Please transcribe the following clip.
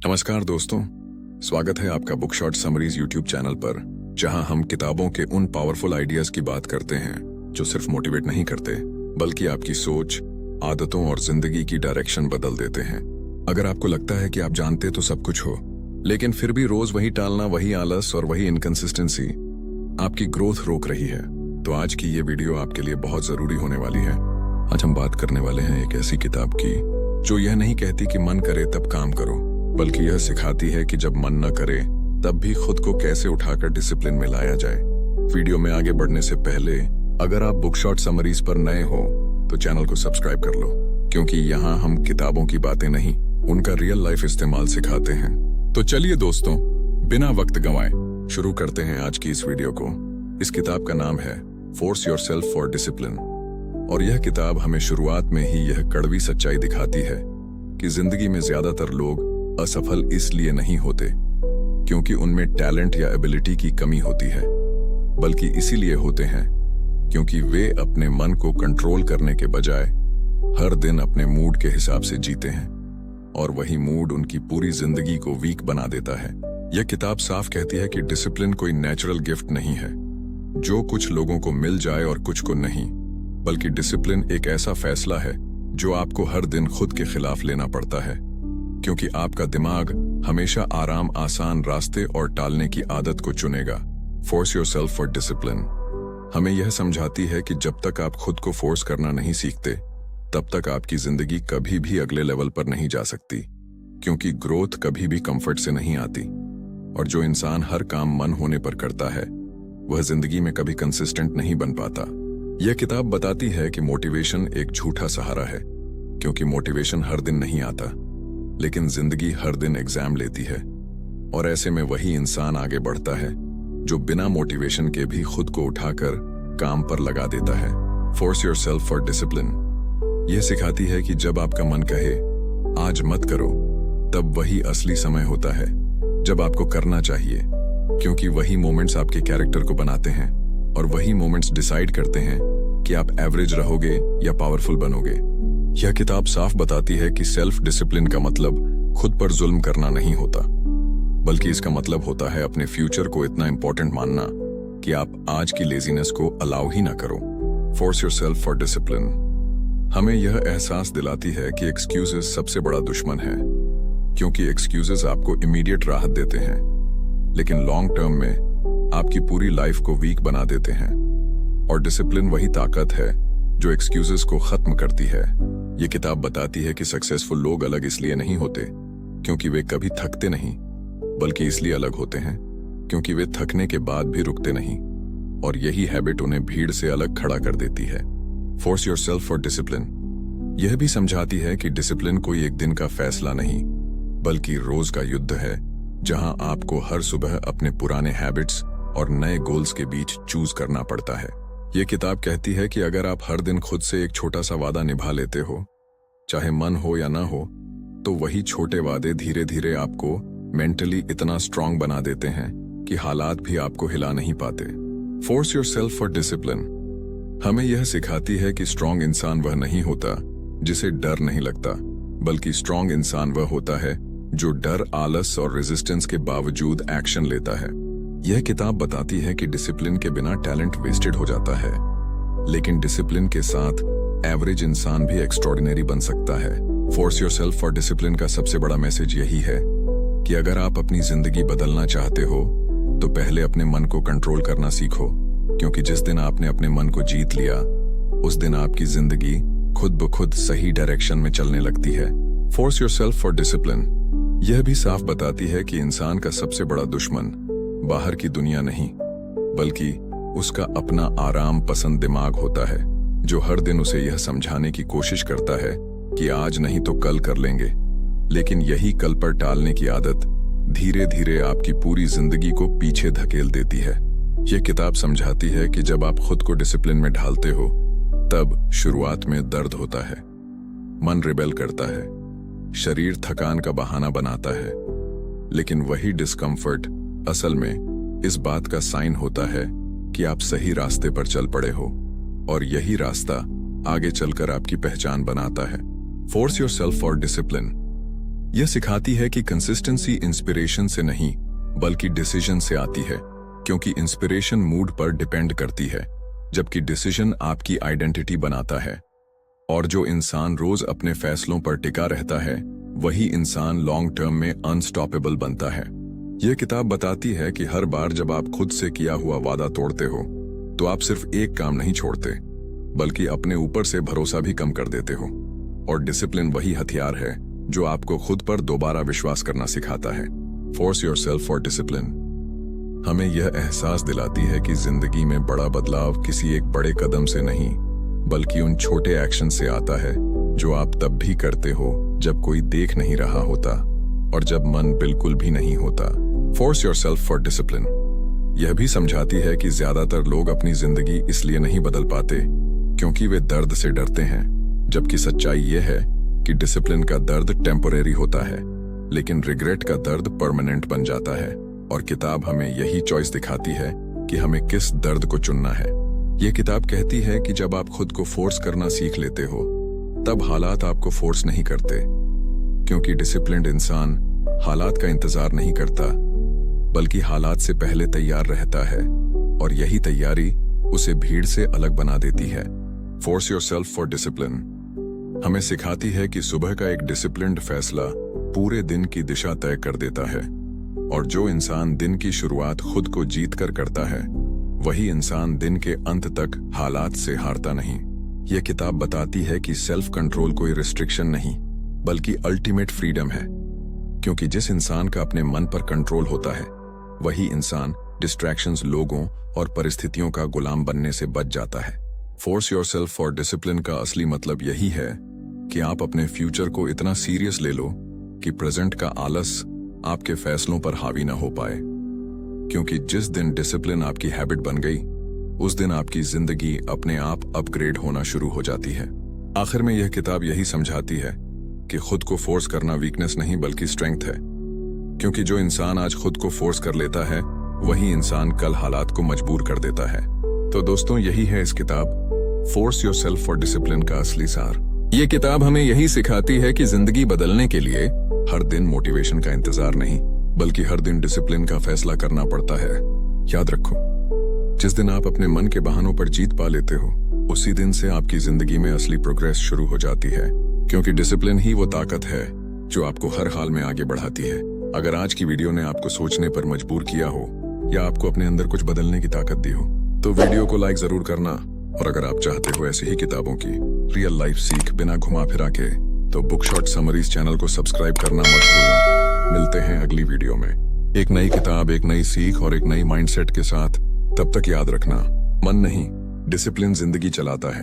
नमस्कार दोस्तों, स्वागत है आपका book short summaries YouTube channel पर, जहां हम किताबों के उन पावरफुल आइडियाज की बात करते हैं जो सिर्फ मोटिवेट नहीं करते बल्कि आपकी सोच, आदतों और जिंदगी की डायरेक्शन बदल देते हैं। अगर आपको लगता है कि आप जानते तो सब कुछ हो, लेकिन फिर भी रोज वही टालना, वही आलस और वही इनकंसिस्टेंसी आपकी ग्रोथ रोक रही है, तो आज की ये वीडियो आपके लिए बहुत जरूरी होने वाली है। आज हम बात करने वाले हैं एक ऐसी किताब की जो यह नहीं कहती कि मन करे तब काम करो, बल्कि यह सिखाती है कि जब मन न करे तब भी खुद को कैसे उठाकर डिसिप्लिन में लाया जाए। वीडियो में आगे बढ़ने से पहले अगर आप बुक शॉर्ट समरीज पर नए हो तो चैनल को सब्सक्राइब कर लो, क्योंकि यहाँ हम किताबों की बातें नहीं, उनका रियल लाइफ इस्तेमाल सिखाते हैं। तो चलिए दोस्तों, बिना वक्त गंवाए शुरू करते हैं आज की इस वीडियो को। इस किताब का नाम है फोर्स योरसेल्फ फॉर डिसिप्लिन, और यह किताब हमें शुरुआत में ही यह कड़वी सच्चाई दिखाती है कि जिंदगी में ज्यादातर लोग असफल इसलिए नहीं होते क्योंकि उनमें टैलेंट या एबिलिटी की कमी होती है, बल्कि इसीलिए होते हैं क्योंकि वे अपने मन को कंट्रोल करने के बजाय हर दिन अपने मूड के हिसाब से जीते हैं, और वही मूड उनकी पूरी जिंदगी को वीक बना देता है। यह किताब साफ कहती है कि डिसिप्लिन कोई नेचुरल गिफ्ट नहीं है जो कुछ लोगों को मिल जाए और कुछ को नहीं, बल्कि डिसिप्लिन एक ऐसा फैसला है जो आपको हर दिन खुद के खिलाफ लेना पड़ता है, क्योंकि आपका दिमाग हमेशा आराम, आसान रास्ते और टालने की आदत को चुनेगा। फोर्स योरसेल्फ फॉर डिसिप्लिन हमें यह समझाती है कि जब तक आप खुद को फोर्स करना नहीं सीखते तब तक आपकी जिंदगी कभी भी अगले लेवल पर नहीं जा सकती, क्योंकि ग्रोथ कभी भी कंफर्ट से नहीं आती, और जो इंसान हर काम मन होने पर करता है वह जिंदगी में कभी कंसिस्टेंट नहीं बन पाता। यह किताब बताती है कि मोटिवेशन एक झूठा सहारा है, क्योंकि मोटिवेशन हर दिन नहीं आता, लेकिन जिंदगी हर दिन एग्जाम लेती है, और ऐसे में वही इंसान आगे बढ़ता है जो बिना मोटिवेशन के भी खुद को उठाकर काम पर लगा देता है। फोर्स योरसेल्फ फॉर डिसिप्लिन यह सिखाती है कि जब आपका मन कहे आज मत करो, तब वही असली समय होता है जब आपको करना चाहिए, क्योंकि वही मोमेंट्स आपके कैरेक्टर को बनाते हैं, और वही मोमेंट्स डिसाइड करते हैं कि आप एवरेज रहोगे या पावरफुल बनोगे। यह किताब साफ बताती है कि सेल्फ डिसिप्लिन का मतलब खुद पर जुल्म करना नहीं होता, बल्कि इसका मतलब होता है अपने फ्यूचर को इतना इंपॉर्टेंट मानना कि आप आज की लेजीनेस को अलाउ ही ना करो। फोर्स योरसेल्फ फॉर डिसिप्लिन हमें यह एहसास दिलाती है कि एक्सक्यूजेस सबसे बड़ा दुश्मन है, क्योंकि एक्सक्यूजेस आपको इमीडिएट राहत देते हैं, लेकिन लॉन्ग टर्म में आपकी पूरी लाइफ को वीक बना देते हैं। और डिसिप्लिन वही ताकत है जो एक्सक्यूजेस को खत्म करती है। ये किताब बताती है कि सक्सेसफुल लोग अलग इसलिए नहीं होते क्योंकि वे कभी थकते नहीं, बल्कि इसलिए अलग होते हैं क्योंकि वे थकने के बाद भी रुकते नहीं, और यही हैबिट उन्हें भीड़ से अलग खड़ा कर देती है। फोर्स योरसेल्फ फॉर डिसिप्लिन यह भी समझाती है कि डिसिप्लिन कोई एक दिन का फैसला नहीं, बल्कि रोज का युद्ध है, जहां आपको हर सुबह अपने पुराने हैबिट्स और नए गोल्स के बीच चूज करना पड़ता है। यह किताब कहती है कि अगर आप हर दिन खुद से एक छोटा सा वादा निभा लेते हो, चाहे मन हो या ना हो, तो वही छोटे वादे धीरे धीरे आपको मेंटली इतना स्ट्रांग बना देते हैं कि हालात भी आपको हिला नहीं पाते। फोर्स योरसेल्फ फॉर डिसिप्लिन हमें यह सिखाती है कि स्ट्रांग इंसान वह नहीं होता जिसे डर नहीं लगता, बल्कि स्ट्रांग इंसान वह होता है जो डर, आलस और रेजिस्टेंस के बावजूद एक्शन लेता है। यह किताब बताती है कि डिसिप्लिन के बिना टैलेंट वेस्टेड हो जाता है, लेकिन डिसिप्लिन के साथ एवरेज इंसान भी एक्स्ट्रॉर्डिनरी बन सकता है। फोर्स योरसेल्फ फॉर डिसिप्लिन का सबसे बड़ा मैसेज यही है कि अगर आप अपनी जिंदगी बदलना चाहते हो तो पहले अपने मन को कंट्रोल करना सीखो, क्योंकि जिस दिन आपने अपने मन को जीत लिया उस दिन आपकी जिंदगी खुद ब खुद सही डायरेक्शन में चलने लगती है। फोर्स योरसेल्फ फॉर डिसिप्लिन यह भी साफ बताती है कि इंसान का सबसे बड़ा दुश्मन बाहर की दुनिया नहीं, बल्कि उसका अपना आराम पसंद दिमाग होता है, जो हर दिन उसे यह समझाने की कोशिश करता है कि आज नहीं तो कल कर लेंगे, लेकिन यही कल पर टालने की आदत धीरे धीरे आपकी पूरी जिंदगी को पीछे धकेल देती है। यह किताब समझाती है कि जब आप खुद को डिसिप्लिन में ढालते हो तब शुरुआत में दर्द होता है, मन रिबेल करता है, शरीर थकान का बहाना बनाता है, लेकिन वही डिस्कम्फर्ट असल में इस बात का साइन होता है कि आप सही रास्ते पर चल पड़े हो, और यही रास्ता आगे चलकर आपकी पहचान बनाता है। फोर्स योरसेल्फ फॉर डिसिप्लिन यह सिखाती है कि कंसिस्टेंसी इंस्पिरेशन से नहीं बल्कि डिसीजन से आती है, क्योंकि इंस्पिरेशन मूड पर डिपेंड करती है जबकि डिसीजन आपकी आइडेंटिटी बनाता है। और जो इंसान रोज अपने फैसलों पर टिका रहता है वही इंसान लॉन्ग टर्म में अनस्टॉपेबल बनता है। यह किताब बताती है कि हर बार जब आप खुद से किया हुआ वादा तोड़ते हो तो आप सिर्फ एक काम नहीं छोड़ते बल्कि अपने ऊपर से भरोसा भी कम कर देते हो। और डिसिप्लिन वही हथियार है जो आपको खुद पर दोबारा विश्वास करना सिखाता है। फोर्स योरसेल्फ फॉर डिसिप्लिन हमें यह एहसास दिलाती है कि जिंदगी में बड़ा बदलाव किसी एक बड़े कदम से नहीं बल्कि उन छोटे एक्शन से आता है जो आप तब भी करते हो जब कोई देख नहीं रहा होता और जब मन बिल्कुल भी नहीं होता। फोर्स योरसेल्फ फॉर डिसिप्लिन यह भी समझाती है कि ज्यादातर लोग अपनी जिंदगी इसलिए नहीं बदल पाते क्योंकि वे दर्द से डरते हैं, जबकि सच्चाई यह है कि डिसिप्लिन का दर्द टेम्परेरी होता है लेकिन रिग्रेट का दर्द परमानेंट बन जाता है। और किताब हमें यही चॉइस दिखाती है कि हमें किस दर्द को चुनना है। यह किताब कहती है कि जब आप खुद को फोर्स करना सीख लेते हो तब हालात आपको फोर्स नहीं करते, क्योंकि डिसिप्लिन्ड इंसान हालात का इंतजार नहीं करता बल्कि हालात से पहले तैयार रहता है और यही तैयारी उसे भीड़ से अलग बना देती है। फोर्स योरसेल्फ फॉर डिसिप्लिन हमें सिखाती है कि सुबह का एक डिसिप्लिन्ड फैसला पूरे दिन की दिशा तय कर देता है और जो इंसान दिन की शुरुआत खुद को जीत कर करता है वही इंसान दिन के अंत तक हालात से हारता नहीं। यह किताब बताती है कि सेल्फ कंट्रोल कोई रिस्ट्रिक्शन नहीं बल्कि अल्टीमेट फ्रीडम है, क्योंकि जिस इंसान का अपने मन पर कंट्रोल होता है वही इंसान डिस्ट्रैक्शंस, लोगों और परिस्थितियों का गुलाम बनने से बच जाता है। फोर्स योरसेल्फ फॉर डिसिप्लिन का असली मतलब यही है कि आप अपने फ्यूचर को इतना सीरियस ले लो कि प्रेजेंट का आलस आपके फैसलों पर हावी ना हो पाए, क्योंकि जिस दिन डिसिप्लिन आपकी हैबिट बन गई उस दिन आपकी जिंदगी अपने आप अपग्रेड होना शुरू हो जाती है। आखिर में यह किताब यही समझाती है कि खुद को फोर्स करना वीकनेस नहीं बल्कि स्ट्रेंथ है, क्योंकि जो इंसान आज खुद को फोर्स कर लेता है वही इंसान कल हालात को मजबूर कर देता है। तो दोस्तों, यही है इस किताब फोर्स योरसेल्फ फॉर डिसिप्लिन का असली सार। ये किताब हमें यही सिखाती है कि जिंदगी बदलने के लिए हर दिन मोटिवेशन का इंतजार नहीं बल्कि हर दिन डिसिप्लिन का फैसला करना पड़ता है। याद रखो, जिस दिन आप अपने मन के बहानों पर जीत पा लेते हो उसी दिन से आपकी जिंदगी में असली प्रोग्रेस शुरू हो जाती है, क्योंकि डिसिप्लिन ही वो ताकत है जो आपको हर हाल में आगे बढ़ाती है। अगर आज की वीडियो ने आपको सोचने पर मजबूर किया हो या आपको अपने अंदर कुछ बदलने की ताकत दी हो तो वीडियो को लाइक जरूर करना। और अगर आप चाहते हो ऐसी ही किताबों की रियल लाइफ सीख बिना घुमा फिरा के तो बुकशॉट समरीज चैनल को सब्सक्राइब करना मत भूलना। मिलते हैं अगली वीडियो में एक नई किताब, एक नई सीख और एक नई माइंडसेट के साथ। तब तक याद रखना, मन नहीं डिसिप्लिन जिंदगी चलाता है।